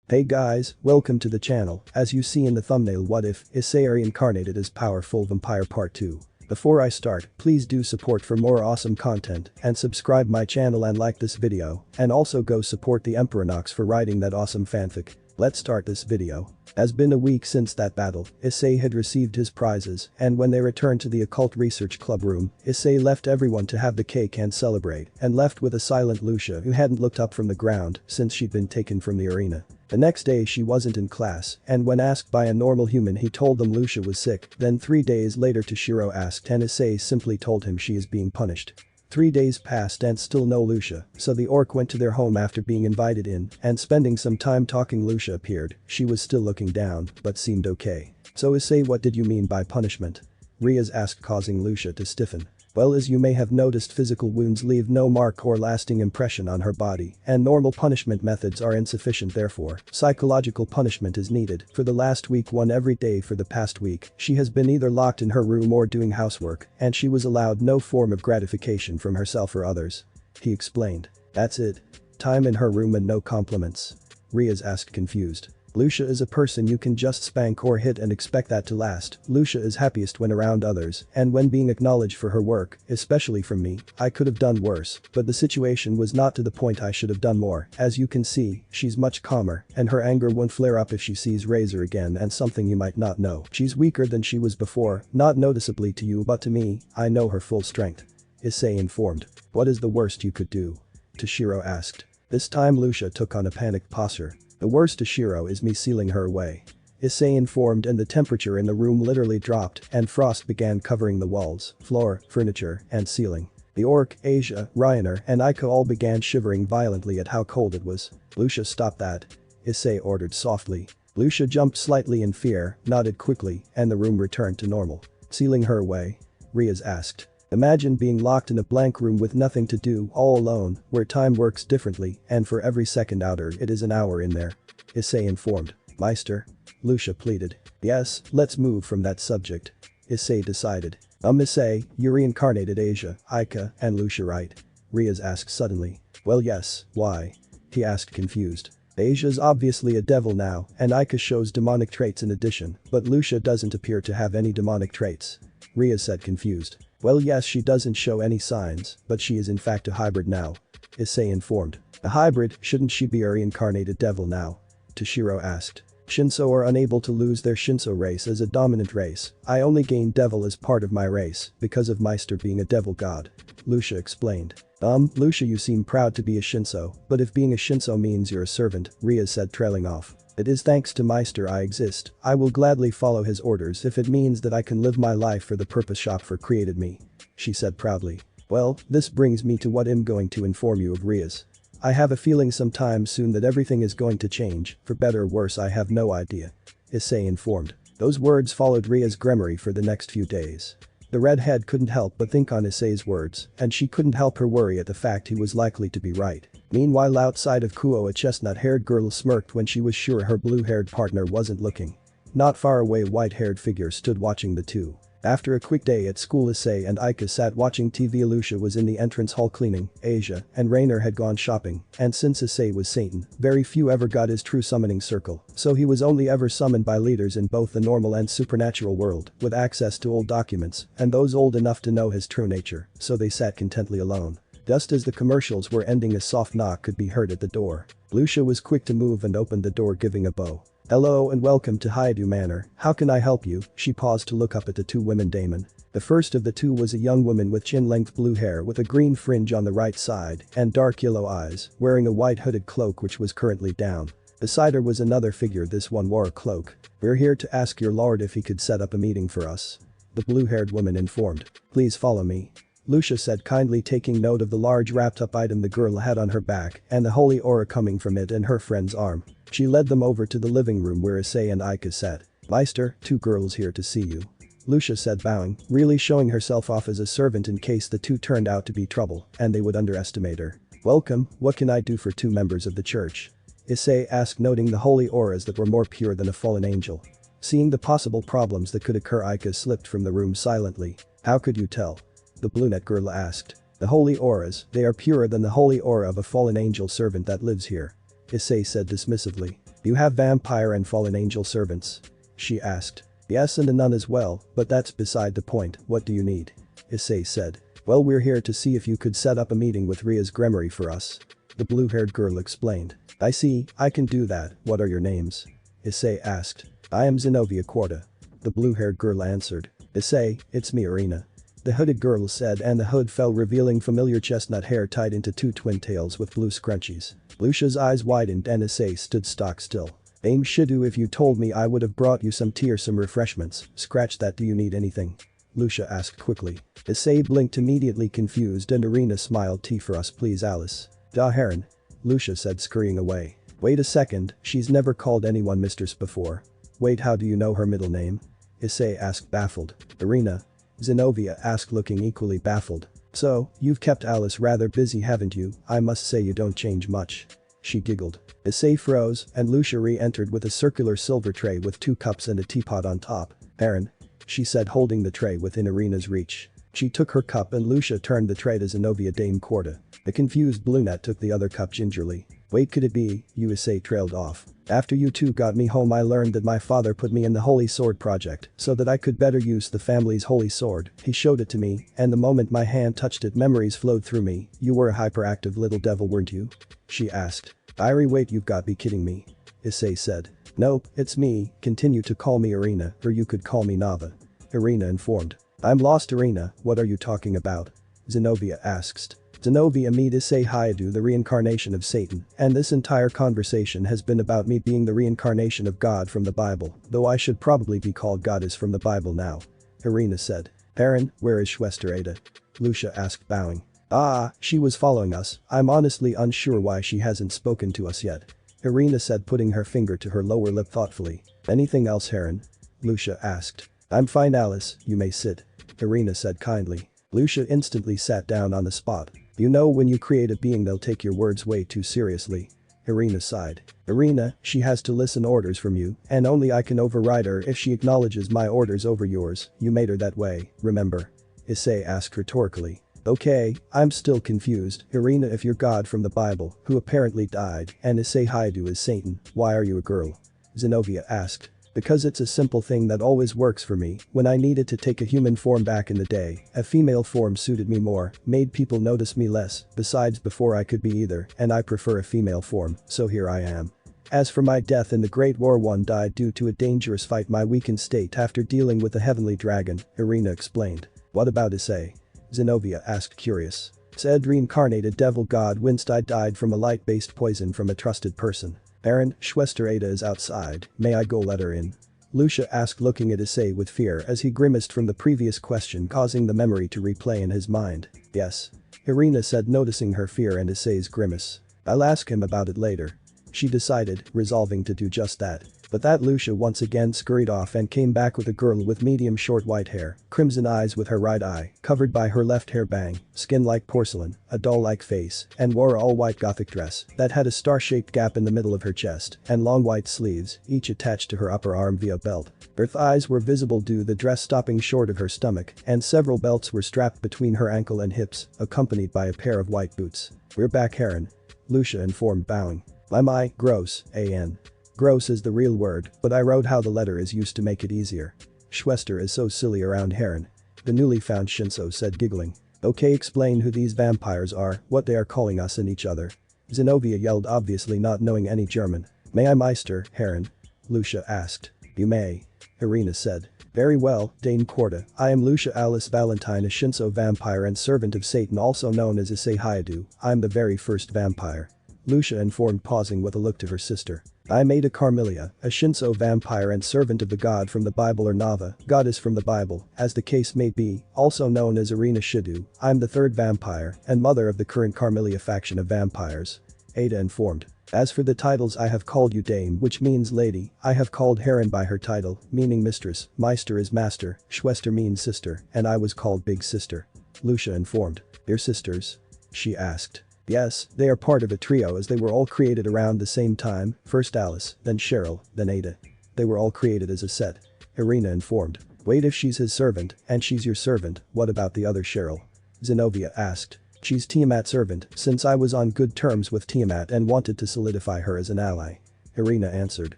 Hey guys, welcome to the channel. As you see in the thumbnail, what if Issei Reincarnated as Powerful Vampire Part 2. Before I start, please do support for more awesome content and subscribe my channel and like this video, and also go support the EmperorNox for writing that awesome fanfic. Let's start this video. Has been a week since that battle, Issei had received his prizes, and when they returned to the occult research club room, Issei left everyone to have the cake and celebrate, and left with a silent Lucia who hadn't looked up from the ground since she'd been taken from the arena. The next day she wasn't in class, and when asked by a normal human he told them Lucia was sick, then 3 days later Toshiro asked and Issei simply told him she is being punished. 3 days passed and still no Lucia, so the orc went to their home after being invited in, and spending some time talking Lucia appeared. She was still looking down, but seemed okay. So Issei, what did you mean by punishment? Riaz asked, causing Lucia to stiffen. Well, as you may have noticed, physical wounds leave no mark or lasting impression on her body, and normal punishment methods are insufficient. Therefore, psychological punishment is needed. For the last week, one every day for the past week, she has been either locked in her room or doing housework, and she was allowed no form of gratification from herself or others. He explained. That's it? Time in her room and no compliments? Riaz asked, confused. Lucia is a person you can just spank or hit and expect that to last. Lucia is happiest when around others and when being acknowledged for her work, especially from me. I could have done worse, but the situation was not to the point I should have done more. As you can see, she's much calmer, and her anger won't flare up if she sees Razor again. And something you might not know, she's weaker than she was before, not noticeably to you but to me. I know her full strength. Issei informed. What is the worst you could do? Toshiro asked. This time Lucia took on a panicked posture. The worst, Toshiro, is me sealing her away. Issei informed, and the temperature in the room literally dropped and frost began covering the walls, floor, furniture, and ceiling. The orc, Asia, Rainer, and Aika all began shivering violently at how cold it was. Lucia, stop that. Issei ordered softly. Lucia jumped slightly in fear, nodded quickly, and the room returned to normal. Sealing her away? Riaz asked. Imagine being locked in a blank room with nothing to do, all alone, where time works differently, and for every second outer it is an hour in there. Issei informed. Meister? Lucia pleaded. Yes, let's move from that subject. Issei decided. Issei, you reincarnated Asia, Aika, and Lucia, right? Riaz asked suddenly. Well, yes, why? He asked, confused. Asia's obviously a devil now, and Aika shows demonic traits in addition, but Lucia doesn't appear to have any demonic traits. Riaz said, confused. Well, yes, she doesn't show any signs, but she is in fact a hybrid now. Issei informed. A hybrid? Shouldn't she be a reincarnated devil now? Toshiro asked. Shinso are unable to lose their Shinso race as a dominant race. I only gained devil as part of my race, because of Meister being a devil god. Lucia explained. Lucia, you seem proud to be a Shinso, but if being a Shinso means you're a servant, Riaz said, trailing off. It is thanks to Meister I exist. I will gladly follow his orders if it means that I can live my life for the purpose Shopper created me. She said proudly. Well, this brings me to what I'm going to inform you of, Riaz. I have a feeling sometime soon that everything is going to change, for better or worse I have no idea. Issei informed. Those words followed Riaz's memory for the next few days. The redhead couldn't help but think on Issei's words, and she couldn't help her worry at the fact he was likely to be right. Meanwhile, outside of Kuo, a chestnut-haired girl smirked when she was sure her blue-haired partner wasn't looking. Not far away, a white-haired figure stood watching the two. After a quick day at school, Issei and Aika sat watching TV. Lucia was in the entrance hall cleaning, Asia and Rainer had gone shopping, and since Issei was Satan, very few ever got his true summoning circle, so he was only ever summoned by leaders in both the normal and supernatural world, with access to old documents, and those old enough to know his true nature, so they sat contently alone. Just as the commercials were ending, a soft knock could be heard at the door. Lucia was quick to move and opened the door, giving a bow. Hello and welcome to Highschool Manor. How can I help you? She paused to look up at the two women Damon. The first of the two was a young woman with chin-length blue hair with a green fringe on the right side and dark yellow eyes, wearing a white hooded cloak which was currently down. Beside her was another figure. This one wore a cloak. We're here to ask your lord if he could set up a meeting for us. The blue-haired woman informed. Please follow me. Lucia said, kindly taking note of the large wrapped-up item the girl had on her back and the holy aura coming from it and her friend's arm. She led them over to the living room where Issei and Aika sat. Meister, two girls here to see you. Lucia said, bowing, really showing herself off as a servant in case the two turned out to be trouble and they would underestimate her. Welcome, what can I do for two members of the church? Issei asked, noting the holy auras that were more pure than a fallen angel. Seeing the possible problems that could occur, Aika slipped from the room silently. How could you tell? The brunette girl asked. The holy auras, they are purer than the holy aura of a fallen angel servant that lives here. Issei said dismissively. You have vampire and fallen angel servants? She asked. Yes, and a nun as well, but that's beside the point. What do you need? Issei said. Well, we're here to see if you could set up a meeting with Ria's Gremory for us. The blue-haired girl explained. I see, I can do that. What are your names? Issei asked. I am Zenobia Quarta. The blue-haired girl answered. Issei, it's me Irina. The hooded girl said, and the hood fell, revealing familiar chestnut hair tied into two twin tails with blue scrunchies. Lucia's eyes widened and Issei stood stock still. Aim Shidu, if you told me I would have brought you some tea or some refreshments. Scratch that, do you need anything? Lucia asked quickly. Issei blinked, immediately confused, and Irina smiled. Tea for us please, Alice. Da Heron. Lucia said, scurrying away. Wait a second, she's never called anyone mistress before. Wait, how do you know her middle name? Issei asked, baffled. Irina. Zenobia asked, looking equally baffled. So, you've kept Alice rather busy, haven't you? I must say you don't change much. She giggled. Issei froze, and Lucia re-entered with a circular silver tray with 2 cups and a teapot on top. Aaron. She said, holding the tray within Irina's reach. She took her cup and Lucia turned the tray to Zenobia Dame Quarta. The confused brunette took the other cup gingerly. Wait, could it be you? Issei trailed off. After you two got me home, I learned that my father put me in the Holy Sword Project so that I could better use the family's holy sword. He showed it to me, and the moment my hand touched it, memories flowed through me. You were a hyperactive little devil, weren't you? She asked. Irie, wait, you've got to be kidding me. Issei said. Nope, it's me. Continue to call me Irina, or you could call me Nava. Irina informed. I'm lost, Irina, what are you talking about? Zenobia asked. Zenobia, meet Issei Hayadu, the reincarnation of Satan, and this entire conversation has been about me being the reincarnation of God from the Bible, though I should probably be called Goddess from the Bible now. Irina said. Aaron, where is Schwester Ada? Lucia asked, bowing. Ah, she was following us. I'm honestly unsure why she hasn't spoken to us yet. Irina said, putting her finger to her lower lip thoughtfully. Anything else, Aaron? Lucia asked. I'm fine, Alice, you may sit. Irina said kindly. Lucia instantly sat down on the spot. You know, when you create a being, they'll take your words way too seriously. Irina sighed. Irina, she has to listen orders from you, and only I can override her if she acknowledges my orders over yours. You made her that way, remember? Issei asked rhetorically. Okay, I'm still confused. Irina, if you're God from the Bible, who apparently died, and Issei Hayadu is Satan, why are you a girl? Zenobia asked. Because it's a simple thing that always works for me. When I needed to take a human form back in the day, a female form suited me more, made people notice me less. Besides, before I could be either, and I prefer a female form, so here I am. As for my death in the Great War, one died due to a dangerous fight, my weakened state after dealing with the heavenly dragon, Irina explained. What about Issei? Zenobia asked, curious. Said reincarnated devil god winced. I died from a light-based poison from a trusted person. Aaron, Schwester Ada is outside, may I go let her in? Lucia asked, looking at Issei with fear as he grimaced from the previous question, causing the memory to replay in his mind. Yes. Irina said, noticing her fear and Issei's grimace. I'll ask him about it later. She decided, resolving to do just that. But that Lucia once again scurried off and came back with a girl with medium short white hair, crimson eyes with her right eye, covered by her left hair bang, skin like porcelain, a doll-like face, and wore an all-white gothic dress that had a star-shaped gap in the middle of her chest and long white sleeves, each attached to her upper arm via belt. Her thighs were visible due to the dress stopping short of her stomach, and several belts were strapped between her ankle and hips, accompanied by a pair of white boots. We're back, Aaron. Lucia informed, bowing. My, gross, an. Gross is the real word, but I wrote how the letter is used to make it easier. Schwester is so silly around Heron. The newly found Shinso said, giggling. Okay, explain who these vampires are, what they are calling us and each other. Zenobia yelled, obviously not knowing any German. May I, Meister, Heron? Lucia asked. You may. Irina said. Very well, Dame Quarta, I am Lucia Alice Valentine, a Shinso vampire and servant of Satan, also known as Issei Hayadu. I'm the very first vampire. Lucia informed, pausing with a look to her sister. I'm Ada Carmelia, a Shinso vampire and servant of the god from the Bible, or Nava, goddess from the Bible, as the case may be, also known as Irina Shidu. I'm the third vampire and mother of the current Carmelia faction of vampires. Ada informed. As for the titles, I have called you Dame, which means lady. I have called Heron by her title, meaning mistress. Meister is master, Schwester means sister, and I was called Big Sister. Lucia informed. They're sisters? She asked. Yes, they are part of a trio as they were all created around the same time, first Alice, then Cheryl, then Ada. They were all created as a set. Irina informed. Wait, if she's his servant, and she's your servant, what about the other Cheryl? Zenobia asked. She's Tiamat's servant, since I was on good terms with Tiamat and wanted to solidify her as an ally. Irina answered.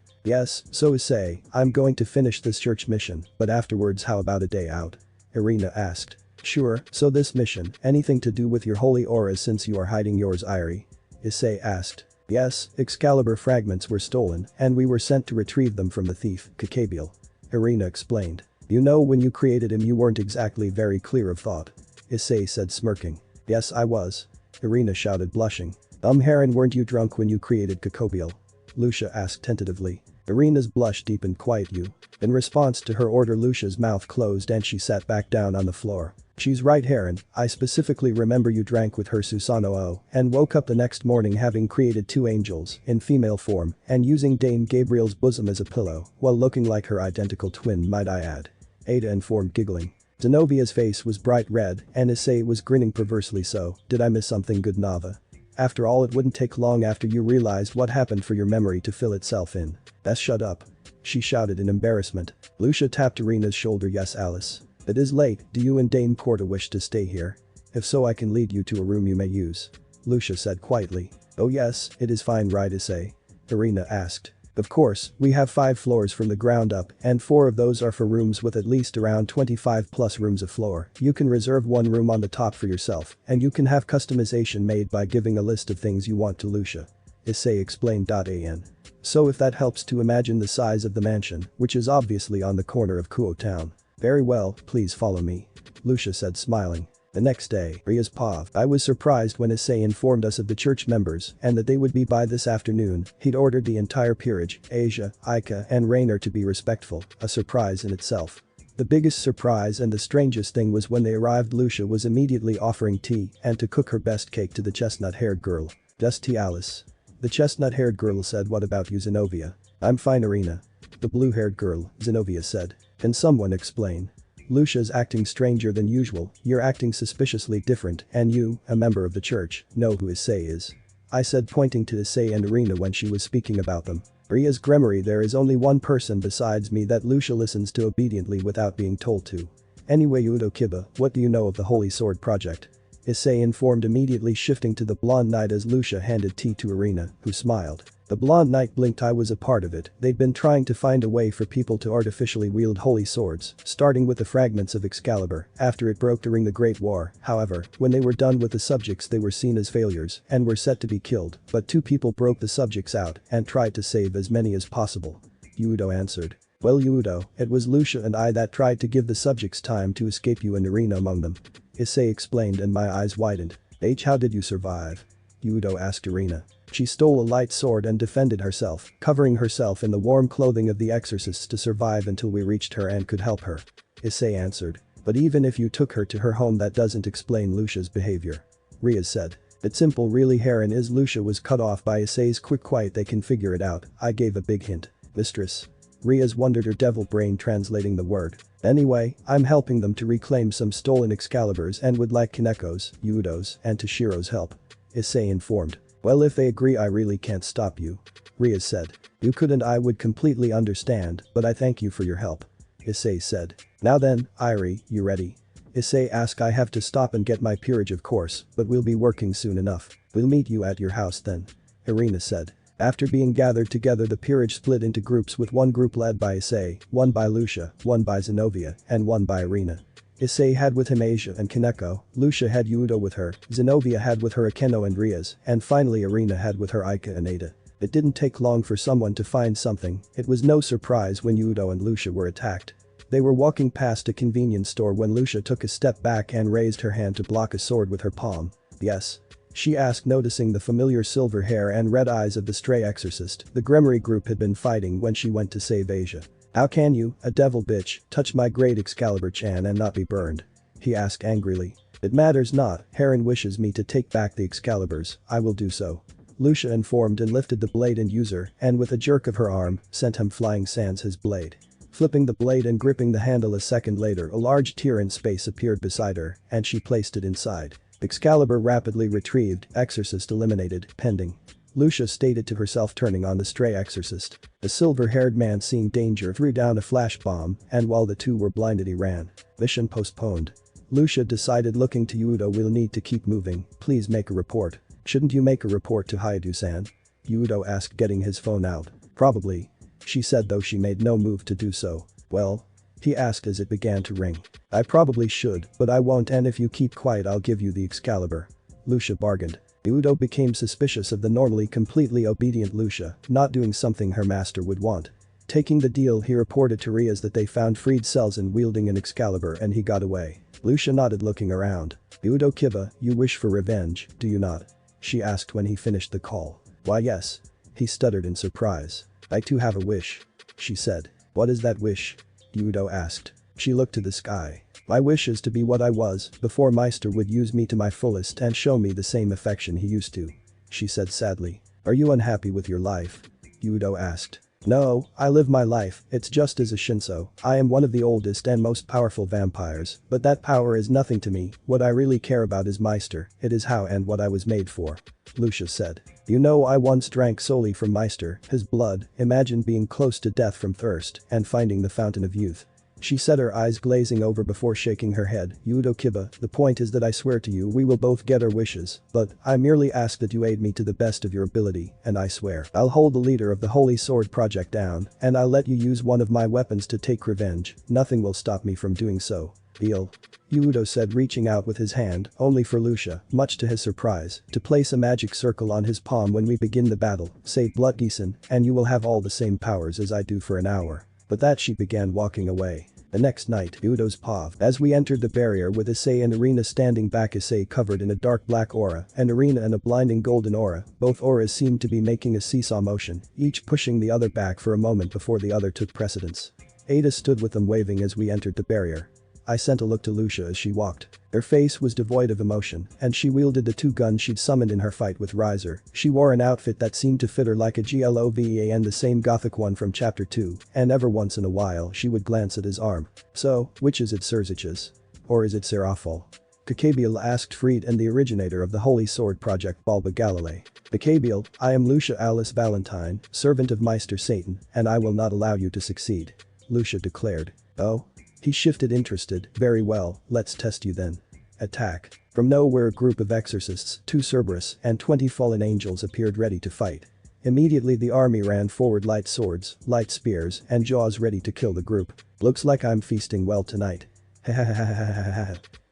Yes, so Issei, I'm going to finish this church mission, but afterwards how about a day out? Irina asked. Sure, so this mission, anything to do with your holy auras since you are hiding yours, Irie? Issei asked. Yes, Excalibur fragments were stolen and we were sent to retrieve them from the thief, Kakabiel. Irina explained. You know, when you created him you weren't exactly very clear of thought. Issei said, smirking. Yes, I was. Irina shouted, blushing. Heron, weren't you drunk when you created Kakabiel? Lucia asked tentatively. Irina's blush deepened. Quiet you. In response to her order, Lucia's mouth closed and she sat back down on the floor. She's right, Heron, I specifically remember you drank with her Susanoo and woke up the next morning having created two angels in female form and using Dame Gabriel's bosom as a pillow while looking like her identical twin, might I add. Ada informed, giggling. Zenovia's face was bright red and Issei was grinning perversely. So, did I miss something good, Nava? After all, it wouldn't take long after you realized what happened for your memory to fill itself in. Shut up. She shouted in embarrassment. Lucia tapped Irina's shoulder. Yes, Alice. It is late, do you and Dame Corta wish to stay here? If so, I can lead you to a room you may use. Lucia said quietly. Oh yes, it is fine, right, Issei? Irina asked. Of course, we have 5 floors from the ground up and 4 of those are for rooms with at least around 25 plus rooms of floor. You can reserve one room on the top for yourself and you can have customization made by giving a list of things you want to Lucia. Issei explained. An. So if that helps to imagine the size of the mansion, which is obviously on the corner of Kuo Town. Very well, please follow me. Lucia said, smiling. The next day, Ria's Pav. I was surprised when Issei informed us of the church members and that they would be by this afternoon. He'd ordered the entire peerage, Asia, Ika and Rainer to be respectful, a surprise in itself. The biggest surprise and the strangest thing was when they arrived, Lucia was immediately offering tea and to cook her best cake to the chestnut-haired girl. Just tea, Alice. The chestnut-haired girl said. What about you, Zenovia? I'm fine, Irina. The blue-haired girl, Zenovia said. Can someone explain? Lucia's acting stranger than usual, you're acting suspiciously different and you, a member of the church, know who Issei is. I said, pointing to Issei and Irina when she was speaking about them. Ria's Gremory, there is only one person besides me that Lucia listens to obediently without being told to. Anyway, Udo Kiba, what do you know of the Holy Sword Project? Issei informed, immediately shifting to the blonde knight as Lucia handed tea to Irina, who smiled. The blonde knight blinked. I was a part of it. They'd been trying to find a way for people to artificially wield holy swords, starting with the fragments of Excalibur after it broke during the Great War. However, when they were done with the subjects they were seen as failures and were set to be killed, but 2 people broke the subjects out and tried to save as many as possible. Udo answered. Well, Udo, it was Lucia and I that tried to give the subjects time to escape, you and Irina among them. Issei explained and my eyes widened. How did you survive? Udo asked Irina. She stole a light sword and defended herself, covering herself in the warm clothing of the exorcists to survive until we reached her and could help her. Issei answered. But even if you took her to her home, that doesn't explain Lucia's behavior. Ria said. It's simple, really. Heron is Lucia was cut off by Issei's quick quiet. They can figure it out. I gave a big hint. Mistress. Ria's wondered, her devil brain translating the word. Anyway, I'm helping them to reclaim some stolen Excaliburs and would like Kaneko's, Udo's and Toshiro's help. Issei informed. Well, if they agree, I really can't stop you. Ria said. You could and I would completely understand, but I thank you for your help. Issei said. Now then, Irie, you ready? Issei asked. I have to stop and get my peerage, of course, but we'll be working soon enough. We'll meet you at your house then. Irina said. After being gathered together, the peerage split into groups, with one group led by Issei, one by Lucia, one by Zenovia, and one by Irina. Issei had with him Asia and Kaneko, Lucia had Udo with her, Zenovia had with her Akeno and Riaz, and finally Irina had with her Ika and Ada. It didn't take long for someone to find something. It was no surprise when Udo and Lucia were attacked. They were walking past a convenience store when Lucia took a step back and raised her hand to block a sword with her palm. Yes? She asked, noticing the familiar silver hair and red eyes of the stray exorcist the Gremory group had been fighting when she went to save Asia. How can you, a devil bitch, touch my great Excalibur-chan and not be burned? He asked angrily. It matters not. Heron wishes me to take back the Excaliburs, I will do so. Lucia informed and lifted the blade and user, and with a jerk of her arm, sent him flying sans his blade. Flipping the blade and gripping the handle a second later, a large tear in space appeared beside her, and she placed it inside. Excalibur rapidly retrieved, exorcist eliminated, pending. Lucia stated to herself, turning on the stray exorcist. The silver-haired man, seeing danger, threw down a flash bomb, and while the two were blinded he ran. Mission postponed. Lucia decided, looking to Udo, we'll need to keep moving, please make a report. Shouldn't you make a report to Hayato-san? Udo asked, getting his phone out. Probably. She said, though she made no move to do so. Well? He asked as it began to ring. I probably should, but I won't, and if you keep quiet I'll give you the Excalibur. Lucia bargained. Udo became suspicious of the normally completely obedient Lucia not doing something her master would want. Taking the deal, he reported to Riaz that they found freed Selzen wielding an Excalibur and he got away. Lucia nodded, looking around. Udo Kiba, you wish for revenge, do you not? She asked when he finished the call. Why yes. He stuttered in surprise. I too have a wish. She said. What is that wish? Udo asked. She looked to the sky. My wish is to be what I was before Meister would use me to my fullest and show me the same affection he used to. She said sadly. Are you unhappy with your life? Udo asked. No, I live my life, it's just as a Shinso, I am one of the oldest and most powerful vampires, but that power is nothing to me, what I really care about is Meister, it is how and what I was made for. Lucia said. You know, I once drank solely from Meister, his blood, imagine being close to death from thirst and finding the fountain of youth. She said, her eyes glazing over before shaking her head. Udo Kiba, the point is that I swear to you we will both get our wishes, but I merely ask that you aid me to the best of your ability, and I swear I'll hold the leader of the Holy Sword Project down, and I'll let you use one of my weapons to take revenge, nothing will stop me from doing so. Deal. Udo said, reaching out with his hand, only for Lucia, much to his surprise, to place a magic circle on his palm. When we begin the battle, say Bloodgießen, and you will have all the same powers as I do for an hour. But that she began walking away. The next night, Udo's pav. As we entered the barrier with Issei and Arena standing back, Issei covered in a dark black aura and Arena in a blinding golden aura, both auras seemed to be making a seesaw motion, each pushing the other back for a moment before the other took precedence. Ada stood with them waving as we entered the barrier. I sent a look to Lucia as she walked. Her face was devoid of emotion, and she wielded the two guns she'd summoned in her fight with Riser. She wore an outfit that seemed to fit her like a glova and the same gothic one from chapter 2, and every once in a while she would glance at his arm. So, which is it, Serzich's? Or is it Serafal? Kakabiel asked Fried and the originator of the Holy Sword Project, Balba Galilei. Kakabiel, I am Lucia Alice Valentine, servant of Meister Satan, and I will not allow you to succeed. Lucia declared. Oh? He shifted, interested. Very well, let's test you then. Attack. From nowhere a group of exorcists, 2 Cerberus, and 20 fallen angels appeared ready to fight. Immediately the army ran forward, light swords, light spears, and jaws ready to kill the group. Looks like I'm feasting well tonight.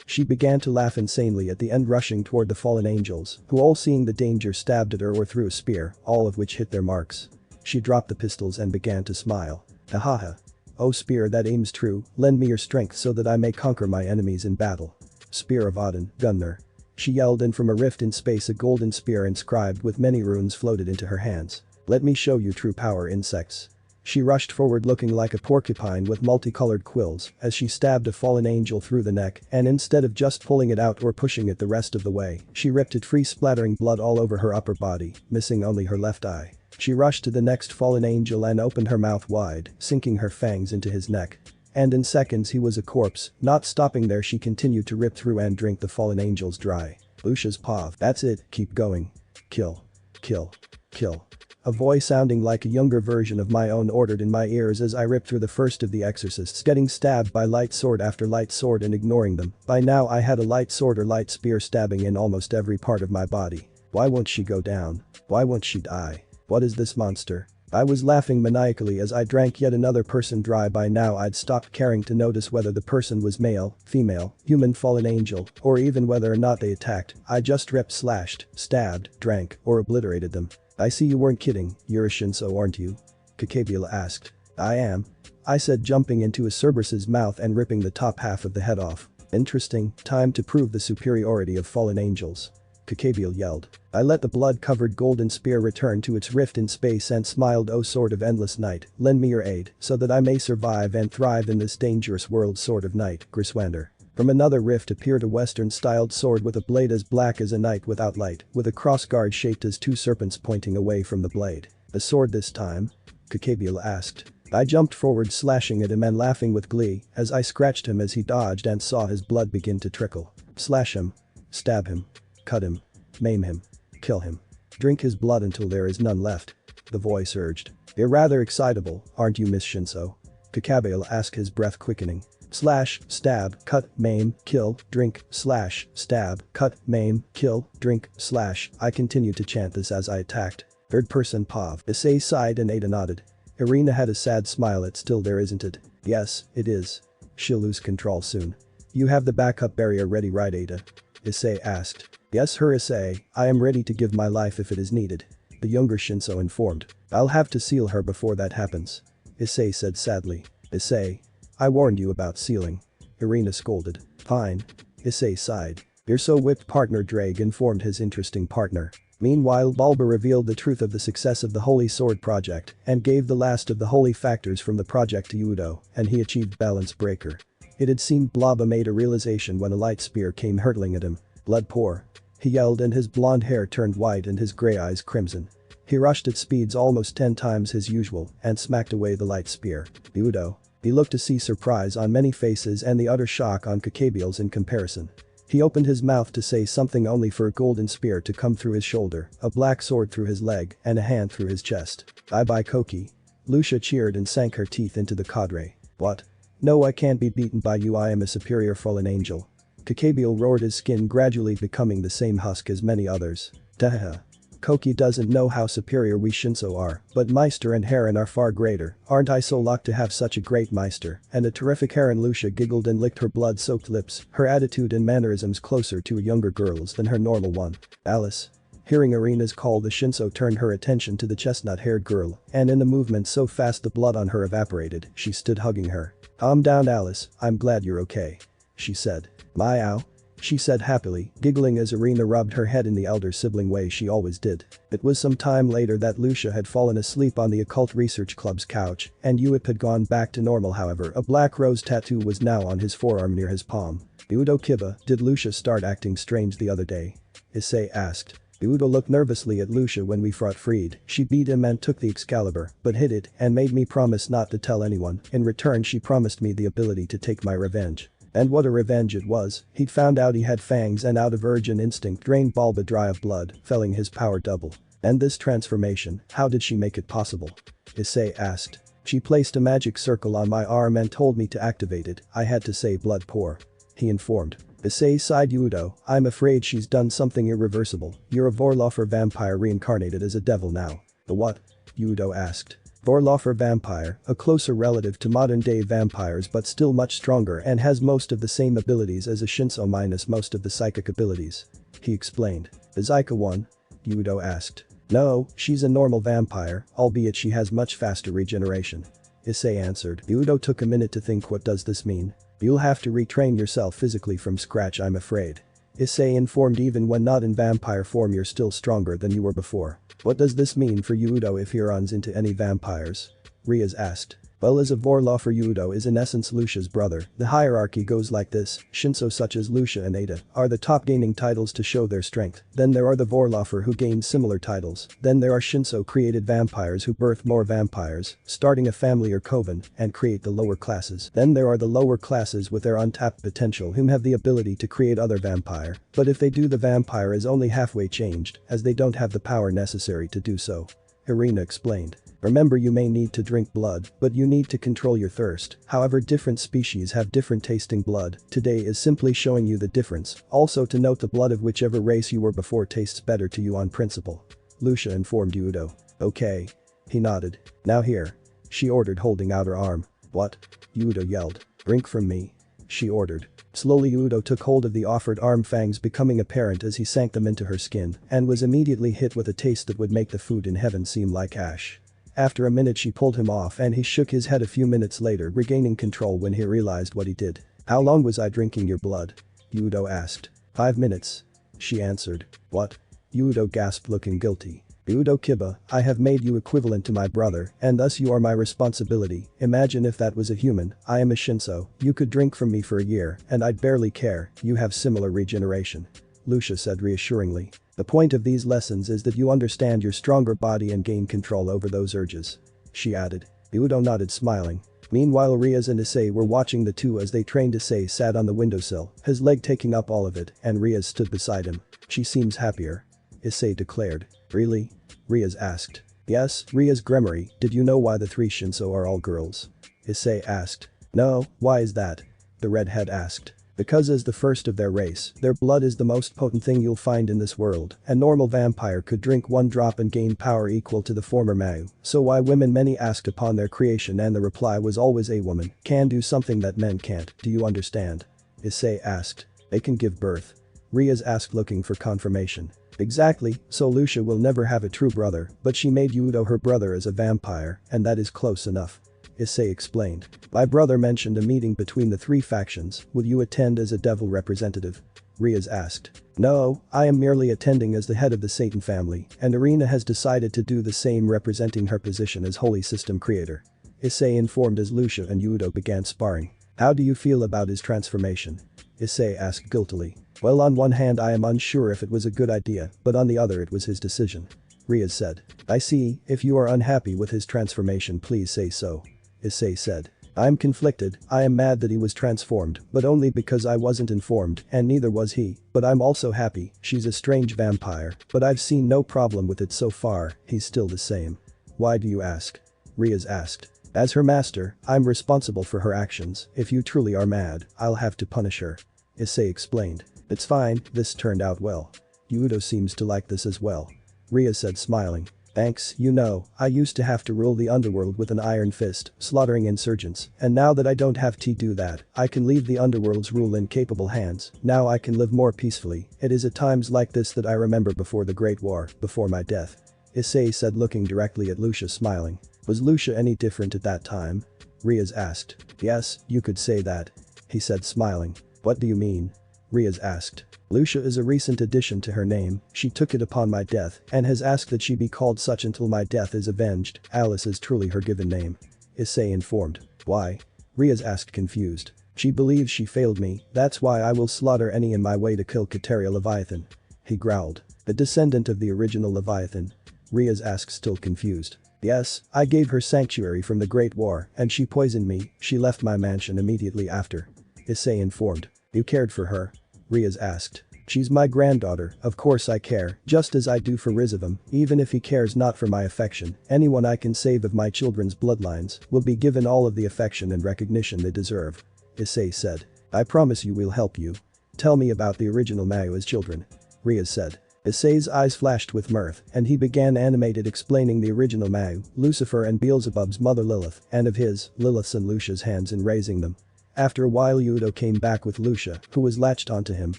She began to laugh insanely at the end, rushing toward the fallen angels, who all seeing the danger stabbed at her or threw a spear, all of which hit their marks. She dropped the pistols and began to smile. Hahaha. Oh spear that aims true, lend me your strength so that I may conquer my enemies in battle. Spear of Odin, Gunnar. She yelled, and from a rift in space a golden spear inscribed with many runes floated into her hands. Let me show you true power, insects. She rushed forward looking like a porcupine with multicolored quills as she stabbed a fallen angel through the neck, and instead of just pulling it out or pushing it the rest of the way, she ripped it free, splattering blood all over her upper body, missing only her left eye. She rushed to the next fallen angel and opened her mouth wide, sinking her fangs into his neck. And in seconds he was a corpse. Not stopping there, she continued to rip through and drink the fallen angels dry. Lucia's pav. That's it, keep going. Kill. Kill. Kill. A voice sounding like a younger version of my own ordered in my ears as I ripped through the first of the exorcists, getting stabbed by light sword after light sword and ignoring them. By now I had a light sword or light spear stabbing in almost every part of my body. Why won't she go down? Why won't she die? What is this monster? I was laughing maniacally as I drank yet another person dry. By now I'd stopped caring to notice whether the person was male, female, human, fallen angel, or even whether or not they attacked. I just ripped, slashed, stabbed, drank, or obliterated them. I see you weren't kidding, you're a Shinso, aren't you? Kakabila asked. I am. I said, jumping into a Cerberus's mouth and ripping the top half of the head off. Interesting, time to prove the superiority of fallen angels. Kakabiel yelled. I let the blood-covered golden spear return to its rift in space and smiled. Oh sword of endless night, lend me your aid so that I may survive and thrive in this dangerous world. Sword of night, Griswander. From another rift appeared a western-styled sword with a blade as black as a night without light, with a crossguard shaped as 2 serpents pointing away from the blade. A sword this time? Kakabiel asked. I jumped forward, slashing at him and laughing with glee as I scratched him as he dodged and saw his blood begin to trickle. Slash him. Stab him. Cut him. Maim him. Kill him. Drink his blood until there is none left. The voice urged. You're rather excitable, aren't you, Miss Shinso? Kakabiel asked, his breath quickening. Slash, stab, cut, maim, kill, drink, slash, stab, cut, maim, kill, drink, slash. I continued to chant this as I attacked. Third person POV. Issei sighed and Ada nodded. Irina had a sad smile at still there isn't it? Yes, it is. She'll lose control soon. You have the backup barrier ready right Ada? Issei asked. Yes her Issei, I am ready to give my life if it is needed. The younger Shinso informed. I'll have to seal her before that happens. Issei said sadly. Issei. I warned you about sealing. Irina scolded. Fine. Issei sighed. You're so whipped partner Drake informed his interesting partner. Meanwhile Bulba revealed the truth of the success of the Holy Sword project and gave the last of the holy factors from the project to Udo and he achieved balance breaker. It had seemed Bulba made a realization when a light spear came hurtling at him. Blood pour. He yelled and his blonde hair turned white and his grey eyes crimson. He rushed at speeds almost 10 times his usual and smacked away the light spear. Udo. He looked to see surprise on many faces and the utter shock on Kakabiel's in comparison. He opened his mouth to say something only for a golden spear to come through his shoulder, a black sword through his leg, and a hand through his chest. Bye-bye Koki. Lucia cheered and sank her teeth into the cadre. What? No I can't be beaten by you I am a superior fallen angel. Kakabiel roared his skin gradually becoming the same husk as many others. Duh. Koki doesn't know how superior we Shinso are, but Meister and Heron are far greater, aren't I so lucky to have such a great Meister, and a terrific Heron Lucia giggled and licked her blood-soaked lips, her attitude and mannerisms closer to a younger girl's than her normal one. Alice. Hearing Irina's call the Shinso turned her attention to the chestnut-haired girl, and in a movement so fast the blood on her evaporated, she stood hugging her. Calm down Alice, I'm glad you're okay. She said. Meow. She said happily, giggling as Irina rubbed her head in the elder sibling way she always did. It was some time later that Lucia had fallen asleep on the Occult Research Club's couch, and Uip had gone back to normal however a black rose tattoo was now on his forearm near his palm. Udo Kiba, did Lucia start acting strange the other day? Issei asked. Udo looked nervously at Lucia when we fought freed, she beat him and took the Excalibur, but hid it and made me promise not to tell anyone, in return she promised me the ability to take my revenge. And what a revenge it was, he'd found out he had fangs and out of urgent instinct drained Bulba dry of blood, felling his power double. And this transformation, how did she make it possible? Issei asked. She placed a magic circle on my arm and told me to activate it, I had to say blood pour. He informed. Issei sighed Udo, I'm afraid she's done something irreversible, you're a Vorloffer vampire reincarnated as a devil now. The what? Udo asked. Vorloffer vampire, a closer relative to modern-day vampires but still much stronger and has most of the same abilities as a Shinso minus most of the psychic abilities. He explained. The Zyka one? Udo asked. No, she's a normal vampire, albeit she has much faster regeneration. Issei answered. Udo took a minute to think what does this mean? You'll have to retrain yourself physically from scratch I'm afraid. Issei informed even when not in vampire form you're still stronger than you were before. What does this mean for Udo if he runs into any vampires? Riaz asked. Well as a Vorloffer Udo is in essence Lucia's brother, the hierarchy goes like this, Shinso such as Lucia and Ada are the top gaining titles to show their strength, then there are the Vorloffer who gain similar titles, then there are Shinso created vampires who birth more vampires, starting a family or coven, and create the lower classes, then there are the lower classes with their untapped potential whom have the ability to create other vampire, but if they do the vampire is only halfway changed, as they don't have the power necessary to do so. Irina explained. Remember you may need to drink blood, but you need to control your thirst, however different species have different tasting blood, today is simply showing you the difference, also to note the blood of whichever race you were before tastes better to you on principle. Lucia informed Udo. Okay. He nodded. Now here. She ordered holding out her arm. What? Udo yelled. Drink from me. She ordered. Slowly Udo took hold of the offered arm fangs becoming apparent as he sank them into her skin and was immediately hit with a taste that would make the food in heaven seem like ash. After a minute she pulled him off and he shook his head a few minutes later regaining control when he realized what he did. How long was I drinking your blood? Udo asked. 5 minutes. She answered. What? Udo gasped looking guilty. Udo Kiba, I have made you equivalent to my brother and thus you are my responsibility, imagine if that was a human, I am a Shinso, you could drink from me for a year and I'd barely care, you have similar regeneration. Lucia said reassuringly. The point of these lessons is that you understand your stronger body and gain control over those urges. She added. Udo nodded smiling. Meanwhile Riaz and Issei were watching the two as they trained. Issei sat on the windowsill, his leg taking up all of it, and Riaz stood beside him. She seems happier. Issei declared. Really? Riaz asked. Yes, Riaz Gremory, did you know why the 3 Shinso are all girls? Issei asked. No, why is that? The redhead asked. Because as the first of their race, their blood is the most potent thing you'll find in this world. A normal vampire could drink one drop and gain power equal to the former Mau. So why women, many asked upon their creation, and the reply was always a woman can do something that men can't. Do you understand? Issei asked. They can give birth. Rias asked, looking for confirmation. Exactly, so Lucia will never have a true brother, but she made Yudo her brother as a vampire, and that is close enough. Issei explained. My brother mentioned a meeting between the three factions. Will you attend as a devil representative? Rias asked. No, I am merely attending as the head of the Satan family, and Irina has decided to do the same, representing her position as holy system creator. Issei informed as Lucia and Yudo began sparring. How do you feel about his transformation? Issei asked guiltily. Well, on one hand I am unsure if it was a good idea, but on the other it was his decision. Rias said. I see, if you are unhappy with his transformation, please say so. Issei said. I'm conflicted. I am mad that he was transformed, but only because I wasn't informed, and neither was he, but I'm also happy. She's a strange vampire, but I've seen no problem with it so far. He's still the same. Why do you ask? Rias asked. As her master, I'm responsible for her actions. If you truly are mad, I'll have to punish her. Issei explained. It's fine, this turned out well. Yudo seems to like this as well. Rias said, smiling. Thanks, you know, I used to have to rule the underworld with an iron fist, slaughtering insurgents, and now that I don't have to do that, I can leave the underworld's rule in capable hands. Now I can live more peacefully. It is at times like this that I remember before the Great War, before my death. Issei said, looking directly at Lucia, smiling. Was Lucia any different at that time? Rias asked. Yes, you could say that. He said, smiling. What do you mean? Rias asked. Lucia is a recent addition to her name. She took it upon my death and has asked that she be called such until my death is avenged. Alice is truly her given name. Issei informed. Why? Rias asked, confused. She believes she failed me, that's why I will slaughter any in my way to kill Kateria Leviathan. He growled. The descendant of the original Leviathan? Rias asked, still confused. Yes, I gave her sanctuary from the Great War and she poisoned me. She left my mansion immediately after. Issei informed. You cared for her? Rias asked. She's my granddaughter, of course I care, just as I do for Rizavam, even if he cares not for my affection. Anyone I can save of my children's bloodlines will be given all of the affection and recognition they deserve. Issei said. I promise you we'll help you. Tell me about the original Mau as children. Rias said. Issei's eyes flashed with mirth, and he began animated explaining the original Mau, Lucifer and Beelzebub's mother Lilith, and of his, Lilith's and Lucia's hands in raising them. After a while Yudo came back with Lucia, who was latched onto him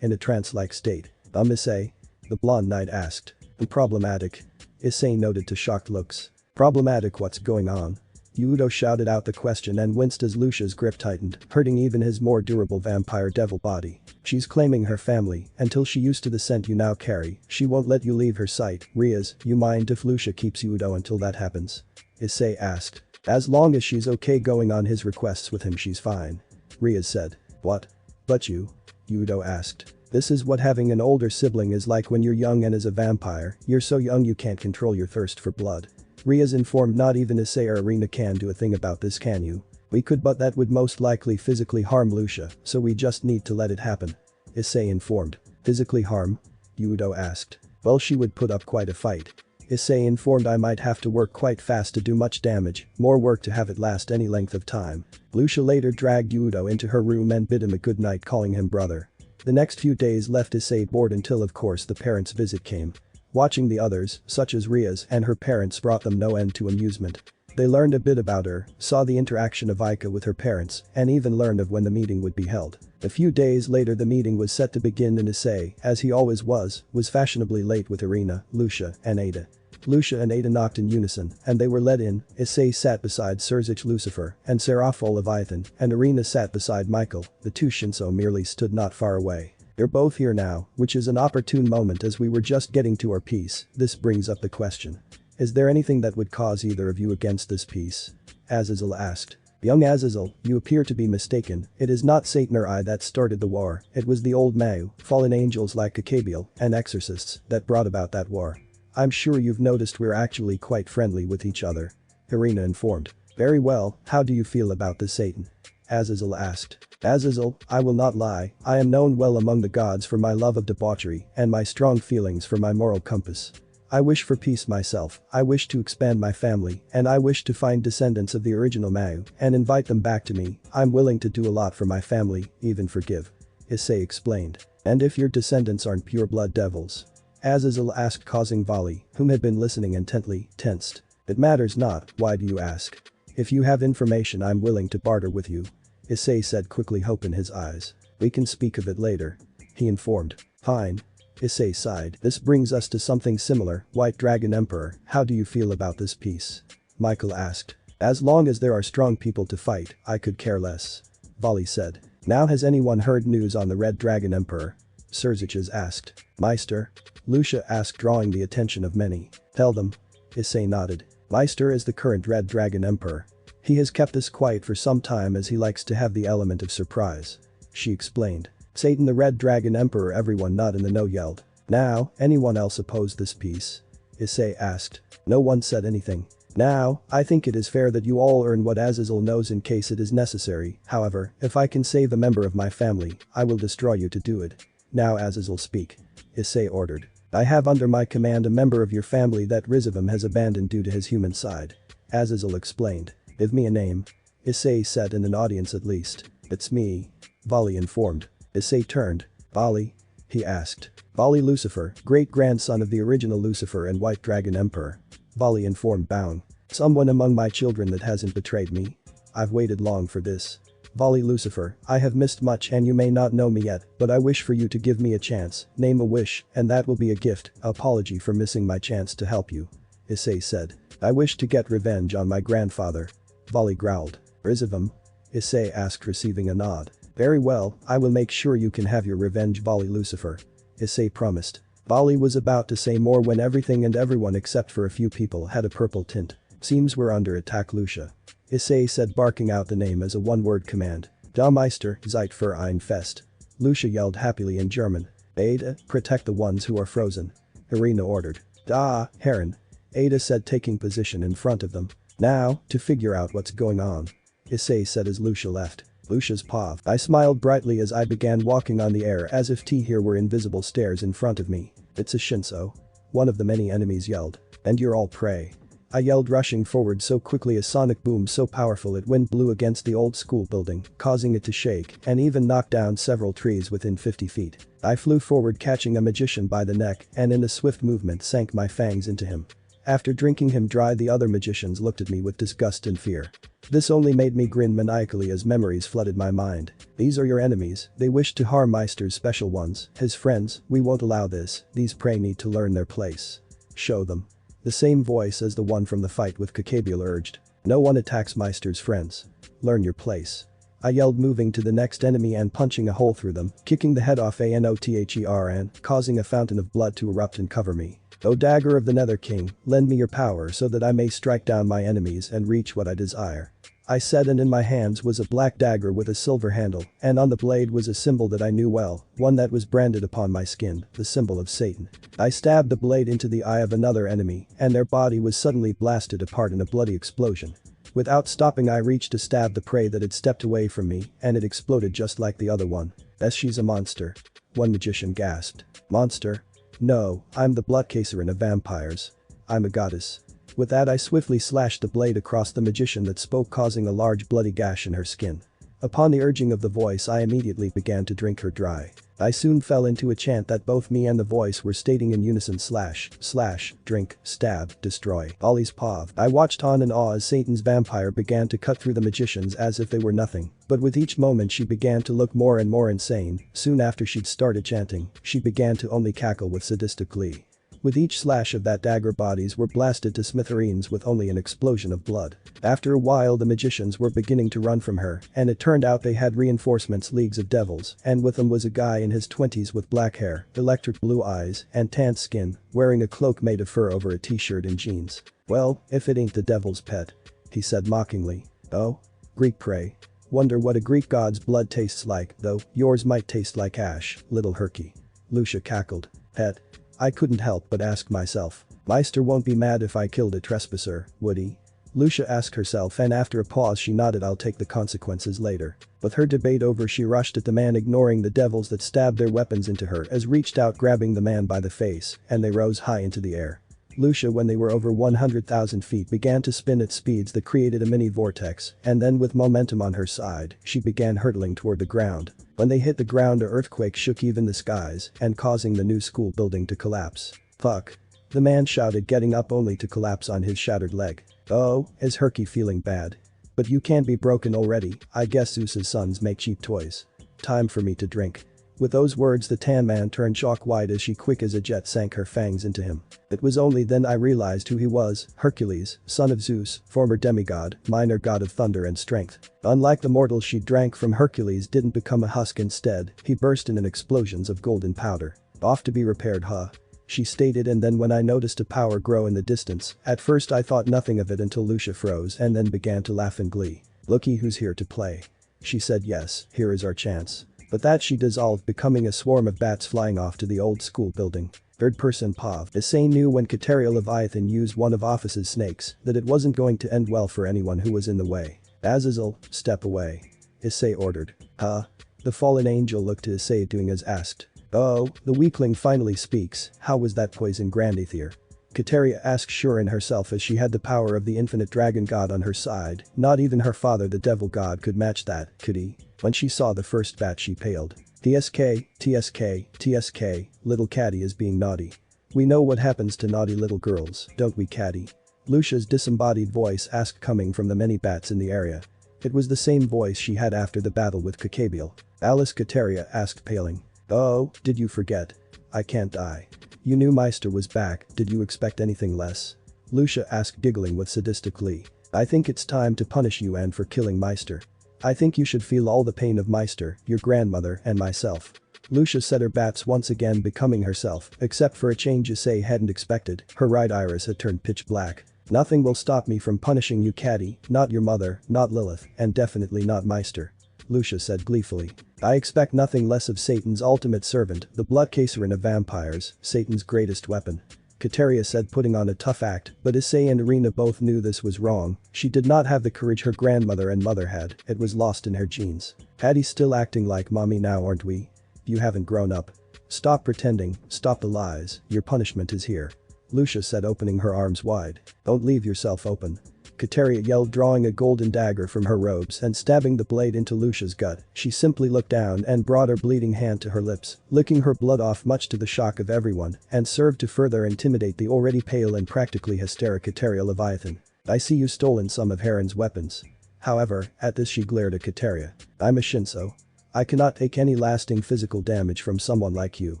in a trance-like state. Issei? The blonde knight asked. Problematic. Issei noted to shocked looks. Problematic, what's going on? Yudo shouted out the question and winced as Lucia's grip tightened, hurting even his more durable vampire devil body. She's claiming her family, until she used to the scent you now carry, she won't let you leave her sight. Rias, you mind if Lucia keeps Yudo until that happens? Issei asked. As long as she's okay going on his requests with him, she's fine. Rias said. What? But you? Yudo asked. This is what having an older sibling is like when you're young and as a vampire, you're so young you can't control your thirst for blood. Rias informed. Not even Issei or Irina can do a thing about this, can you? We could, but that would most likely physically harm Lucia, so we just need to let it happen. Issei informed. Physically harm? Yudo asked. Well, she would put up quite a fight. Issei informed. I might have to work quite fast to do much damage, more work to have it last any length of time. Lucia later dragged Yudo into her room and bid him a good night, calling him brother. The next few days left Issei bored until of course the parents' visit came. Watching the others, such as Rias and her parents, brought them no end to amusement. They learned a bit about her, saw the interaction of Aika with her parents, and even learned of when the meeting would be held. A few days later the meeting was set to begin and Issei, as he always was fashionably late with Irina, Lucia, and Ada. Lucia and Ada knocked in unison, and they were let in. Issei sat beside Sirzich Lucifer and Seraphol Leviathan, and Irina sat beside Michael. The two Shinso merely stood not far away. You're both here now, which is an opportune moment as we were just getting to our peace. This brings up the question. Is there anything that would cause either of you against this peace? Azazel asked. Young Azazel, you appear to be mistaken. It is not Satan or I that started the war. It was the old Mau, fallen angels like Akabiel, and exorcists that brought about that war. I'm sure you've noticed we're actually quite friendly with each other. Irina informed. Very well, how do you feel about this, Satan? Azazel asked. Azazel, I will not lie, I am known well among the gods for my love of debauchery and my strong feelings for my moral compass. I wish for peace myself, I wish to expand my family, and I wish to find descendants of the original Mau and invite them back to me. I'm willing to do a lot for my family, even forgive. Issei explained. And if your descendants aren't pure-blood devils? Azazel asked, causing Vali, whom had been listening intently, tensed. It matters not, why do you ask? If you have information I'm willing to barter with you. Issei said, quickly, hope in his eyes. We can speak of it later. He informed. Fine. Issei sighed. This brings us to something similar, White Dragon Emperor, how do you feel about this peace? Michael asked. As long as there are strong people to fight, I could care less. Vali said. Now has anyone heard news on the Red Dragon Emperor? Serziches asked. Meister? Lucia asked, drawing the attention of many. Tell them. Issei nodded. Meister is the current Red Dragon Emperor. He has kept this quiet for some time as he likes to have the element of surprise. She explained. Satan, the Red Dragon Emperor. Everyone not in the know yelled. Now, anyone else oppose this peace? Issei asked. No one said anything. Now, I think it is fair that you all earn what Azazel knows in case it is necessary. However, if I can save a member of my family, I will destroy you to do it. Now Azazel, speak. Issei ordered. I have under my command a member of your family that Rizavim has abandoned due to his human side. Azazel explained. Give me a name. Issei said, in an audience at least. It's me. Vali informed. Issei turned. Vali? He asked. Vali Lucifer, great-grandson of the original Lucifer and White Dragon Emperor. Vali informed, bowing. Someone among my children that hasn't betrayed me? I've waited long for this. Vali Lucifer, I have missed much and you may not know me yet, but I wish for you to give me a chance, name a wish, and that will be a gift, apology for missing my chance to help you. Issei said. I wish to get revenge on my grandfather. Vali growled. Rizavim? Issei asked, receiving a nod. Very well, I will make sure you can have your revenge, Vali Lucifer. Issei promised. Vali was about to say more when everything and everyone except for a few people had a purple tint. Seems we're under attack, Lucia. Issei said, barking out the name as a one-word command. Da Meister, Zeit für ein Fest. Lucia yelled happily in German. Ada, protect the ones who are frozen. Irina ordered. Da, Herren. Ada said, taking position in front of them. Now, to figure out what's going on. Issei said as Lucia left. Lucia's paw. I smiled brightly as I began walking on the air as if here were invisible stairs in front of me. It's a Shinso. One of the many enemies yelled. And you're all prey. I yelled, rushing forward so quickly, a sonic boom so powerful it wind blew against the old school building, causing it to shake and even knock down several trees within 50 feet. I flew forward, catching a magician by the neck, and in a swift movement sank my fangs into him. After drinking him dry, the other magicians looked at me with disgust and fear. This only made me grin maniacally as memories flooded my mind. These are your enemies, they wish to harm Meister's special ones, his friends, we won't allow this, these prey need to learn their place. Show them. The same voice as the one from the fight with Kakabul urged. No one attacks Meister's friends. Learn your place. I yelled, moving to the next enemy and punching a hole through them, kicking the head off Another'n, causing a fountain of blood to erupt and cover me. O dagger of the Nether King, lend me your power so that I may strike down my enemies and reach what I desire. I said, and in my hands was a black dagger with a silver handle, and on the blade was a symbol that I knew well, one that was branded upon my skin, the symbol of Satan. I stabbed the blade into the eye of another enemy, and their body was suddenly blasted apart in a bloody explosion. Without stopping, I reached to stab the prey that had stepped away from me, and it exploded just like the other one. She's a monster. One magician gasped. Monster? No, I'm the Bloodcasterin of vampires. I'm a goddess. With that, I swiftly slashed the blade across the magician that spoke, causing a large bloody gash in her skin. Upon the urging of the voice, I immediately began to drink her dry. I soon fell into a chant that both me and the voice were stating in unison: slash, drink, stab, destroy. Ollie's paw. I watched on in awe as Satan's vampire began to cut through the magicians as if they were nothing, but with each moment she began to look more and more insane. Soon after she'd started chanting, she began to only cackle with sadistic glee. With each slash of that dagger, bodies were blasted to smithereens with only an explosion of blood. After a while, the magicians were beginning to run from her, and it turned out they had reinforcements, leagues of devils, and with them was a guy in his 20s with black hair, electric blue eyes, and tanned skin, wearing a cloak made of fur over a t-shirt and jeans. Well, if it ain't the devil's pet. He said mockingly. Oh? Greek prey. Wonder what a Greek god's blood tastes like, though, yours might taste like ash, little herky. Lucia cackled. Pet. I couldn't help but ask myself. Meister won't be mad if I killed a trespasser, would he? Lucia asked herself, and after a pause she nodded. I'll take the consequences later. With her debate over, she rushed at the man, ignoring the devils that stabbed their weapons into her, as reached out, grabbing the man by the face, and they rose high into the air. Lucia, when they were over 100,000 feet, began to spin at speeds that created a mini vortex, and then with momentum on her side, she began hurtling toward the ground. When they hit the ground, an earthquake shook even the skies and causing the new school building to collapse. "Fuck." The man shouted, getting up only to collapse on his shattered leg. "Oh, is Herky feeling bad? But you can't be broken already. I guess Zeus's sons make cheap toys. Time for me to drink." With those words, the tan man turned chalk white as she, quick as a jet, sank her fangs into him. It was only then I realized who he was: Hercules, son of Zeus, former demigod, minor god of thunder and strength. Unlike the mortals she drank from, Hercules didn't become a husk. Instead, he burst in explosions of golden powder. "Off to be repaired, huh?" she stated, and then when I noticed a power grow in the distance, at first I thought nothing of it until Lucia froze and then began to laugh in glee. "Looky who's here to play." She said, "Yes, here is our chance." But that she dissolved, becoming a swarm of bats flying off to the old school building. Third person Pav. Issei knew when Kateria Leviathan used one of Office's snakes that it wasn't going to end well for anyone who was in the way. "Azazel, step away," Issei ordered. "Huh?" The fallen angel looked to Issei, doing as asked. "Oh, the weakling finally speaks. How was that poison Grandethier?" Kateria asked, sure in herself as she had the power of the infinite dragon god on her side. Not even her father, the devil god, could match that, could he? When she saw the first bat, she paled. "TSK, TSK, TSK, little Caddy is being naughty. We know what happens to naughty little girls, don't we, Caddy?" Lucia's disembodied voice asked, coming from the many bats in the area. It was the same voice she had after the battle with Kakebiel. "Alice," Kateria asked, paling. "Oh, did you forget? I can't die. You knew Meister was back, did you expect anything less?" Lucia asked, giggling with sadistic glee. "I think it's time to punish you, and for killing Meister. I think you should feel all the pain of Meister, your grandmother, and myself." Lucia said, her bats once again becoming herself, except for a change Issei hadn't expected. Her right iris had turned pitch black. "Nothing will stop me from punishing you, Caddy, not your mother, not Lilith, and definitely not Meister," Lucia said gleefully. "I expect nothing less of Satan's ultimate servant, the blood caserin of vampires, Satan's greatest weapon," Kateria said, putting on a tough act, but Issei and Irina both knew this was wrong. She did not have the courage her grandmother and mother had, it was lost in her genes. "Caddy's still acting like mommy now, aren't we? You haven't grown up. Stop pretending, stop the lies, your punishment is here," Lucia said, opening her arms wide. "Don't leave yourself open," Kateria yelled, drawing a golden dagger from her robes and stabbing the blade into Lucia's gut. She simply looked down and brought her bleeding hand to her lips, licking her blood off, much to the shock of everyone, and served to further intimidate the already pale and practically hysteric Kateria Leviathan. "I see you stolen some of Heron's weapons." However, at this she glared at Kateria. "I'm a Shinso. I cannot take any lasting physical damage from someone like you,"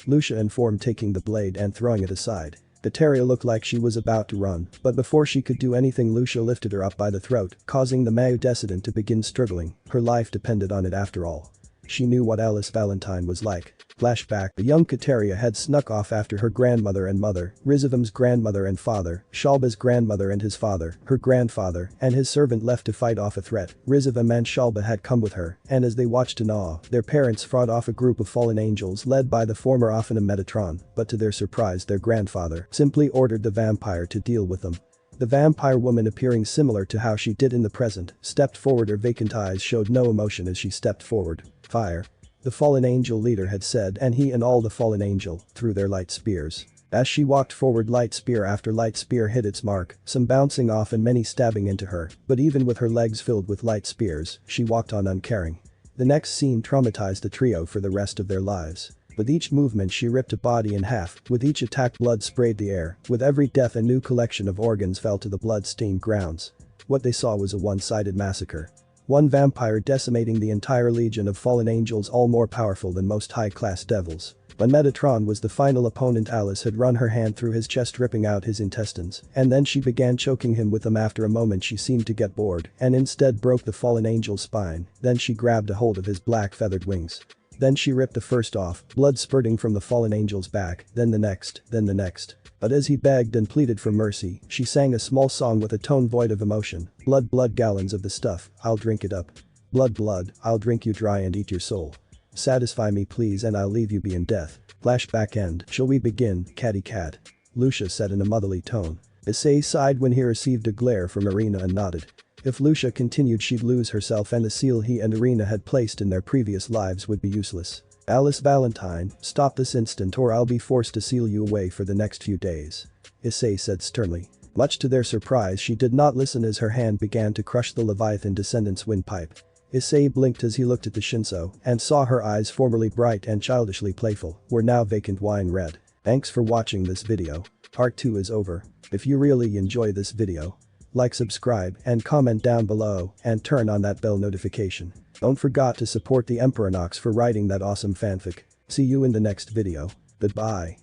Lucia informed, taking the blade and throwing it aside. Kateria looked like she was about to run, but before she could do anything, Lucia lifted her up by the throat, causing the Mayu dissident to begin struggling. Her life depended on it after all. She knew what Alice Valentine was like. Flashback: the young Kateria had snuck off after her grandmother and mother, Rizavum's grandmother and father, Shalba's grandmother and his father, her grandfather, and his servant left to fight off a threat. Rizavum and Shalba had come with her, and as they watched in awe, their parents fought off a group of fallen angels led by the former Ophanum Metatron, but to their surprise their grandfather simply ordered the vampire to deal with them. The vampire woman, appearing similar to how she did in the present, stepped forward. Her vacant eyes showed no emotion as she stepped forward. "Fire," the fallen angel leader had said, and he and all the fallen angel threw their light spears. As she walked forward, light spear after light spear hit its mark, some bouncing off and many stabbing into her, but even with her legs filled with light spears, she walked on uncaring. The next scene traumatized the trio for the rest of their lives. With each movement she ripped a body in half, with each attack blood sprayed the air, with every death a new collection of organs fell to the blood-stained grounds. What they saw was a one-sided massacre. One vampire decimating the entire legion of fallen angels, all more powerful than most high-class devils. When Metatron was the final opponent, Alice had run her hand through his chest, ripping out his intestines, and then she began choking him with them. After a moment she seemed to get bored and instead broke the fallen angel's spine. Then she grabbed a hold of his black feathered wings. Then she ripped the first off, blood spurting from the fallen angel's back, then the next, then the next. But as he begged and pleaded for mercy, she sang a small song with a tone void of emotion. "Blood, blood, gallons of the stuff, I'll drink it up. Blood, blood, I'll drink you dry and eat your soul. Satisfy me please and I'll leave you be in death." Flashback end. "Shall we begin, catty cat?" Lucia said in a motherly tone. Issei sighed when he received a glare from Irina and nodded. If Lucia continued she'd lose herself and the seal he and Irina had placed in their previous lives would be useless. "Alice Valentine, stop this instant or I'll be forced to seal you away for the next few days." Issei said sternly. Much to their surprise, she did not listen as her hand began to crush the Leviathan descendant's windpipe. Issei blinked as he looked at the Shinso and saw her eyes, formerly bright and childishly playful, were now vacant wine red. Thanks for watching this video. Part 2 is over. If you really enjoy this video, like, subscribe, and comment down below, and turn on that bell notification. Don't forget to support the EmperorNox for writing that awesome fanfic. See you in the next video. Goodbye.